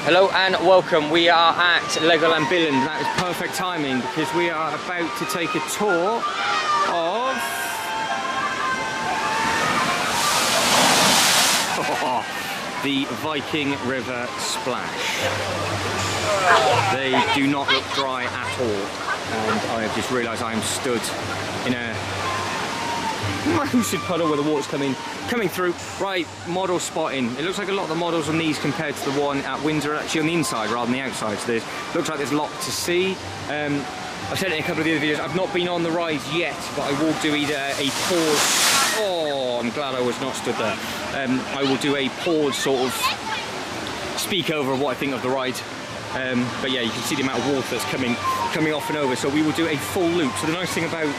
Hello and welcome. We are at Legoland Billund. That is perfect timing because we are about to take a tour of the Viking River Splash. They do not look dry at all, and I have just realised I am stood in a massive puddle where the water's coming through. Right, model spotting. It looks like a lot of the models on these compared to the one at Windsor are actually on the inside rather than the outside, so looks like there's a lot to see. I've said it in a couple of the other videos, I've not been on the rides yet, but I will do either a pause. Oh, I'm glad I was not stood there. I will do a pause sort of speak over of what I think of the ride. But yeah, you can see the amount of water that's coming off and over, so we will do a full loop. So the nice thing about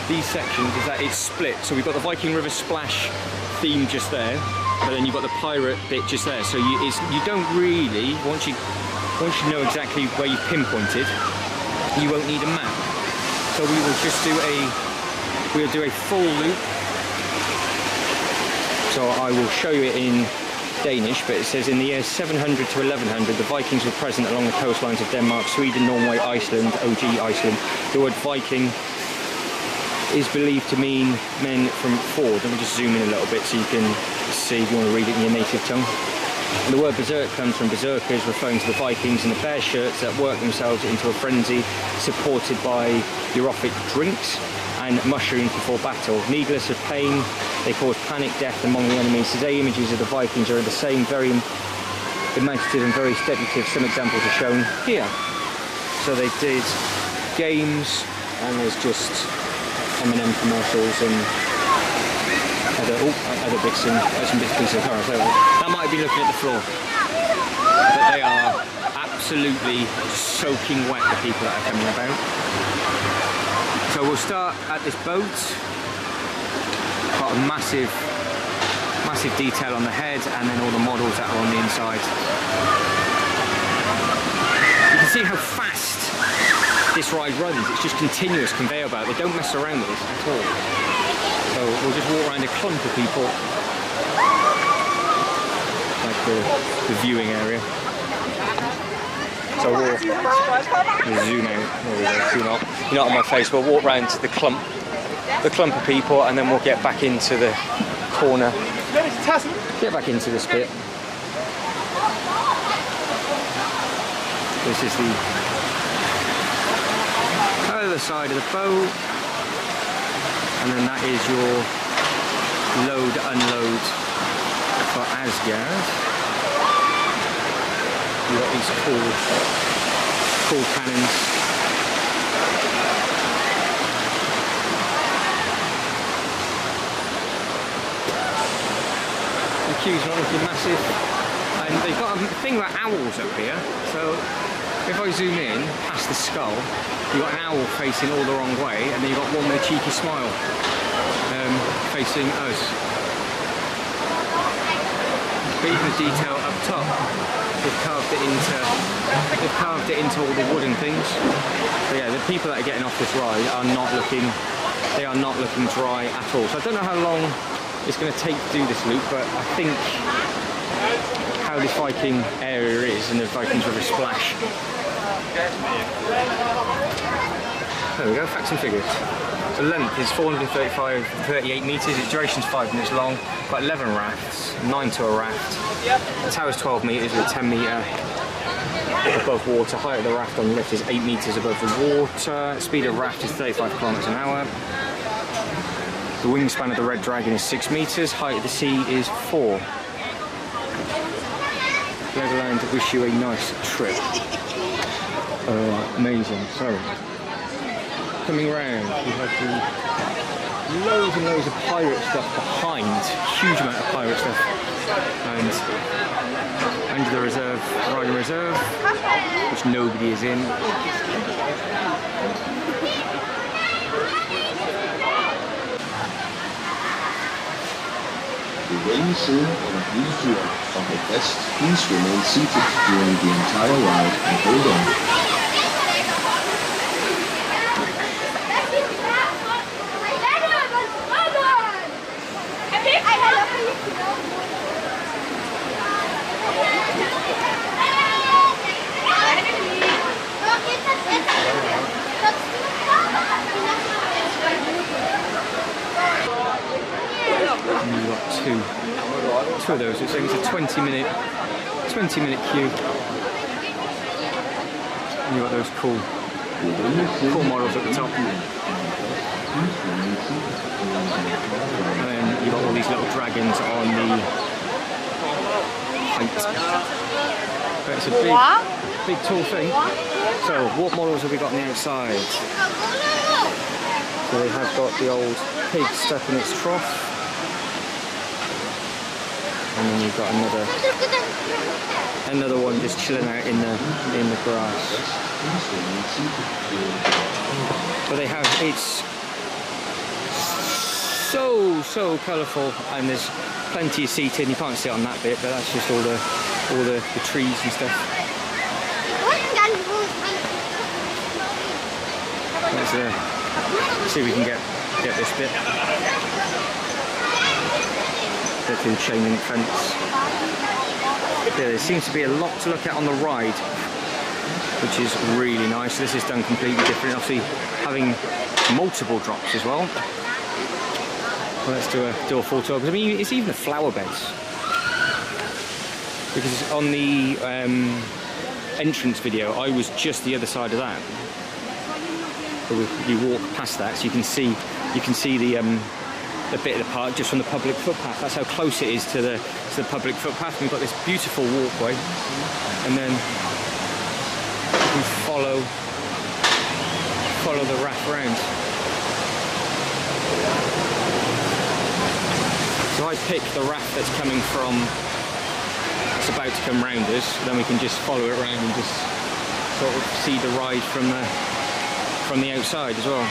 these sections is that it's split. So we've got the Viking River Splash theme just there, but then you've got the pirate bit just there. So you don't really, once you know exactly where you've pinpointed, you won't need a map. So we will just do a full loop. So I will show you it in Danish, but it says in the years 700 to 1100 the Vikings were present along the coastlines of Denmark, Sweden, Norway, Iceland, OG Iceland. The word Viking is believed to mean men from ford. Let me just zoom in a little bit so you can see if you want to read it in your native tongue. And the word berserk comes from berserkers, referring to the Vikings in the bear shirts that work themselves into a frenzy, supported by europhic drinks and mushrooms before battle. Needless of pain, they cause panic death among the enemies. Today images of the Vikings are the same, very imaginative and very sedative. Some examples are shown here. So they did games, and there's just M&M commercials and other bits and some bits and pieces of cars. So that might be looking at the floor, but they are absolutely soaking wet, the people that are coming about. So we'll start at this boat. Got a massive detail on the head, and then all the models that are on the inside. You can see how fast this ride runs. It's just continuous conveyor belt. They don't mess around with this at all. So we'll just walk around a clump of people, like the viewing area. So we'll zoom out. There we go. You're not on my face. We'll walk around to the clump of people, and then we'll get back into the corner. Get back into this bit. This is the other side of the boat, and then that is your load unload for Asgard. You've got these cool cannons. The queues are obviously massive, and they've got a thing about owls up here. So if I zoom in past the skull, you've got an owl facing all the wrong way, and then you've got one with a cheeky smile facing us. But even the detail up top, they've carved it into all the wooden things. So yeah, the people that are getting off this ride are not looking dry at all. So I don't know how long it's going to take to do this loop, but I think how this Viking area is and the Vikings River Splash. There we go, facts and figures. The length is 438 metres, its duration is 5 minutes long, got 11 rafts, 9 to a raft. The tower is 12 metres with a 10 metre above water. Height of the raft on the lift is 8 metres above the water. Speed of raft is 35 kilometres an hour. The wingspan of the Red Dragon is 6 metres, height of the sea is 4. Legoland wish you a nice trip. Amazing. So, coming round, we have loads and loads of pirate stuff behind, huge amount of pirate stuff, and under the reserve, riding reserve, which nobody is in. The rain scene and view of the best, please remain seated during the entire ride and hold on. two of those. It's saying it's a 20-minute queue. And you've got those cool models at the top. And then you've got all these little dragons on the height. But it's a big tall thing. So what models have we got on the outside? So they have got the old pig stuck in its trough. And then you've got another one just chilling out in the grass. But they have, it's so colourful, and there's plenty of seating. You can't sit on that bit, but that's just all the trees and stuff. Let's see if we can get this bit. Go through the chain link fence. Yeah, there seems to be a lot to look at on the ride, which is really nice. This is done completely different, obviously having multiple drops as well. Well, let's do a full tour, because I mean it's even the flower beds, because on the entrance video I was just the other side of that. So you walk past that, so you can see the bit of the park just from the public footpath. That's how close it is to the public footpath. We've got this beautiful walkway, and then you can follow the raft round. So I pick the raft that's coming from, it's about to come round us, then we can just follow it around and just sort of see the ride from the outside as well.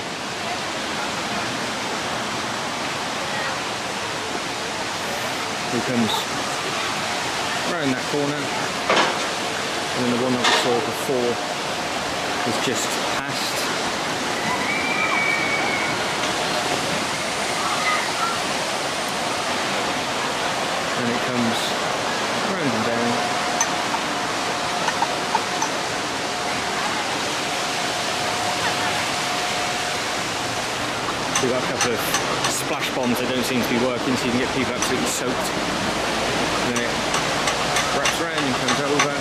He comes round that corner, and then the one that we saw before was just past. And it comes round and down. We've got a couple of splash bombs that don't seem to be working, so you can get people absolutely soaked. And then it wraps around and comes over.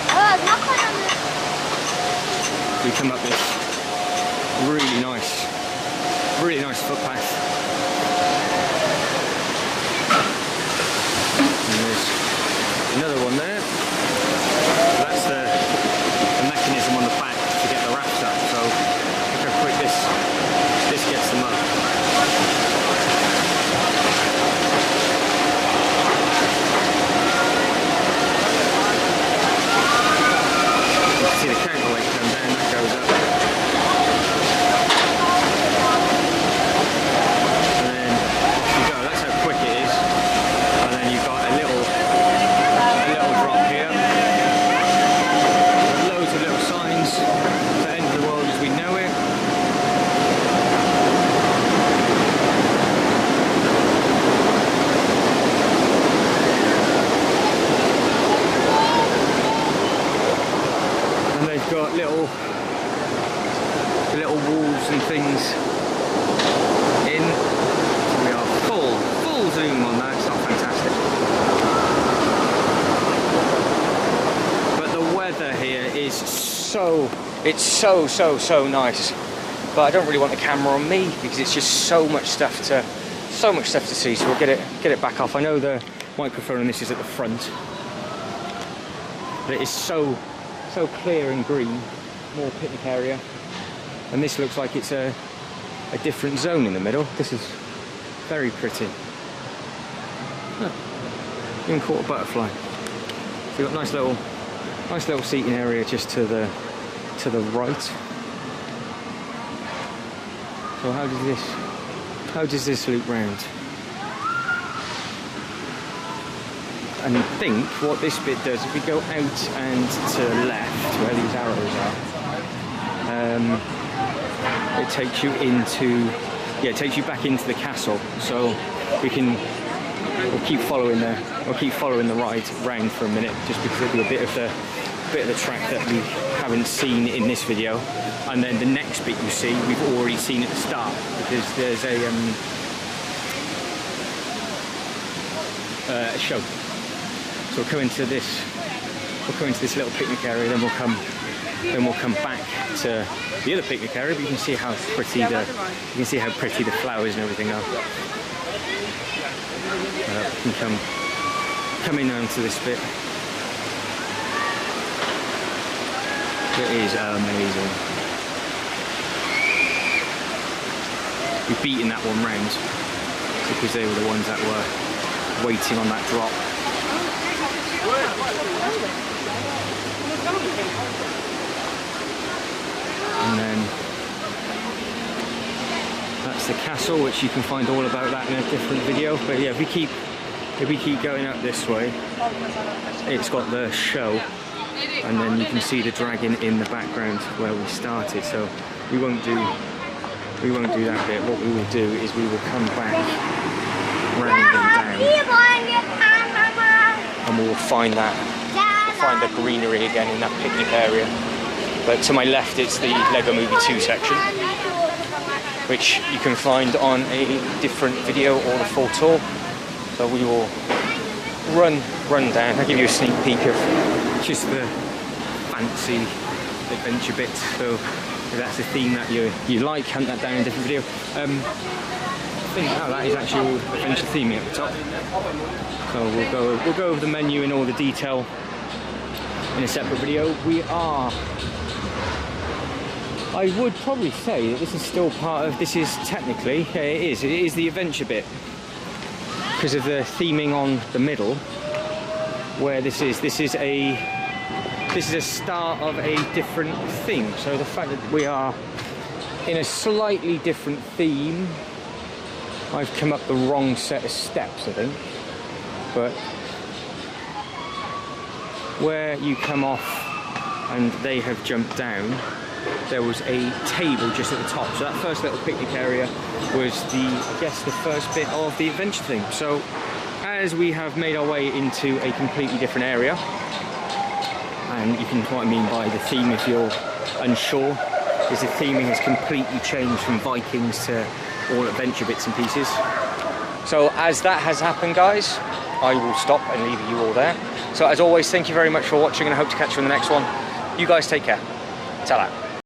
We come up this really nice footpath. And there's another one there. That's the mechanism on the back to get the rafts up. So look how quick this gets them up. See the counterweight come down, that goes up. And then off you go, that's how quick it is. And then you've got a little drop here. Loads of little signs. The end of the world as we know it. They've got little walls and things in. We are full zoom on that. It's not fantastic. But the weather here is so nice. But I don't really want the camera on me because it's just so much stuff to see. So we'll get it back off. I know the microphone on this is at the front, but it is so clear and green, more picnic area, and this looks like it's a different zone in the middle. This is very pretty. Look, even caught a butterfly. So you've got nice little seating area just to the right. So how does this loop round? And think what this bit does, if we go out and to the left, where these arrows are, it takes you back into the castle. So we'll keep following the ride round for a minute, just because it'll be a bit of the track that we haven't seen in this video, and then the next bit you see we've already seen at the start, because there's a show. So we'll come into this little picnic area, then we'll come back to the other picnic area. But you can see how pretty the flowers and everything are. You can come in onto this bit. It is amazing. We've beaten that one round because they were the ones that were waiting on that drop. And then that's the castle, which you can find all about that in a different video. But yeah, if we keep going up this way, it's got the show, and then you can see the dragon in the background where we started. So we won't do that bit. What we will do is we will come back round and down, and we will find the greenery again in that picnic area. But to my left, it's the Lego Movie 2 section, which you can find on a different video or the full tour. So we will run down. I'll give you a sneak peek of just the fancy adventure bit. So if that's a theme that you like, hunt that down in a different video. I think that is actually all adventure theming at the top. So we'll go over the menu in all the detail in a separate video. I would probably say that this is still part of, this is technically, it is the adventure bit, because of the theming on the middle, where this is a start of a different theme. So the fact that we are in a slightly different theme, I've come up the wrong set of steps, I think, but where you come off and they have jumped down, there was a table just at the top. So that first little picnic area was I guess the first bit of the adventure thing. So as we have made our way into a completely different area, and you can what I mean by the theme if you're unsure, is the theming has completely changed from Vikings to all adventure bits and pieces. So as that has happened, guys, I will stop and leave you all there. So as always, thank you very much for watching, and I hope to catch you in the next one. You guys take care. Ta-ra.